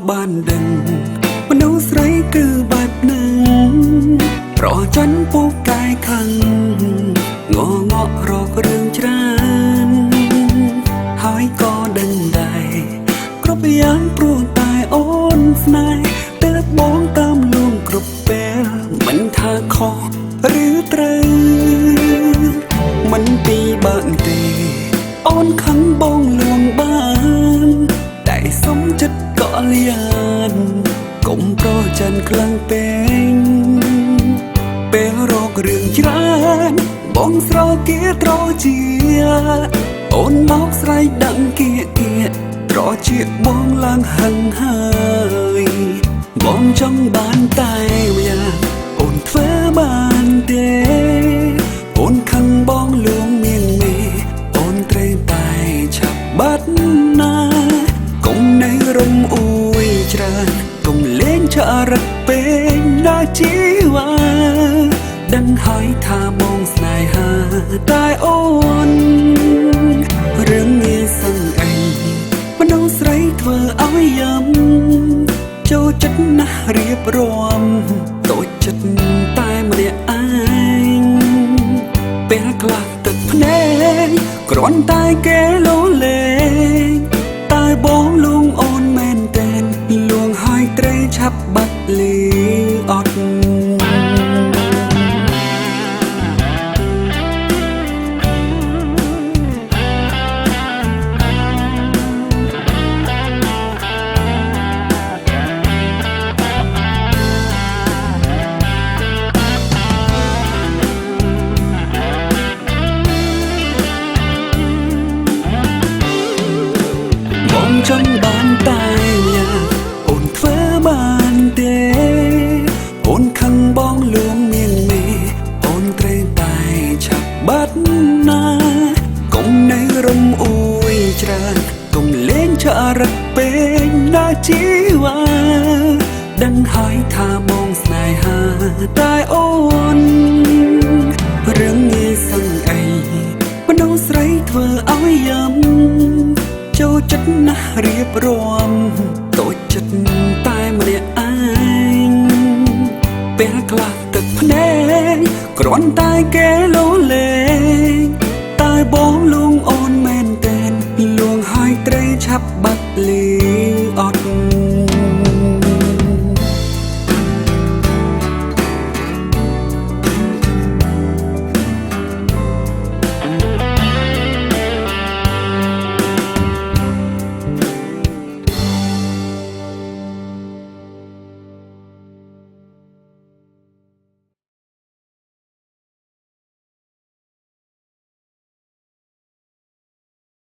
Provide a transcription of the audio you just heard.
បានដឹងមនុស្សស្រីគឺបែបហ្នឹងប្រច័ណ្ឌពូកកាយខឹងងងរករឿងច្រើនហើយក៏ដឹងដែរគ្រប់យ៉ាងព្រោះតែអូនស្នេហ៍ទើបបងតាមលួងគ្រប់ពេលមិនថាខុសឬត្រូវមិនពីបាក់ទេអូនខឹងបងលួងបានតែសុំចិត្តក៏លៀនកុំប្រច័ណ្ឌខ្លាំងពេកពេលរករឿងច្រើនបងស្រគាត្រជាអូនមកស្រែកដឹងគៀកត្រជាបងឡើងហឹងហើយបងចង់បានតែម្យ៉ាងអូនធ្វើបានទេអូនខឹងបងលួងមានមេអូនត្រូវតែឆាប់បាត់ណាកុំនៅរំអួយច្រើនកុំលេងឆ្អរិតពេកដល់ជីវ៉ាដឹងហើយថាបងស្នេហាតែអូនរឿងនេះសឹងអីមនុស្សស្រីធ្វើឲ្យយ៉ាំចូលចិត្តណាស់រៀបរាប់តូចចិត្តតែម្នាក់ឯងពេលខ្លះទឹកភ្នែកគ្រាន់តែគេលោលេងតែបងលួងអូនមែនតែនលួងហើយត្រូវឆាប់បាត់លីអត់ចង់បានតែយ៉ាងអូនធ្វើបានទេអូនខឹងបងលួងមានមេអូនត្រូវតែឆាប់បាត់ណាកុំនៅរំអួយច្រើនកុំលេងឆ្អរិតពេកដល់ជីវ៉ាដឹងហើយថាបងស្នេហាតែអូនរឿងនេះសឹងអីមនុស្សស្រីធ្វើឲ្យយ៉ាំចូលចិត្តណាស់រៀបរាប់តូចចិត្តតែម្នាក់ឯងពេលខ្លះទឹកភ្នែកគ្រាន់តែគេលោលេងតែបងលួង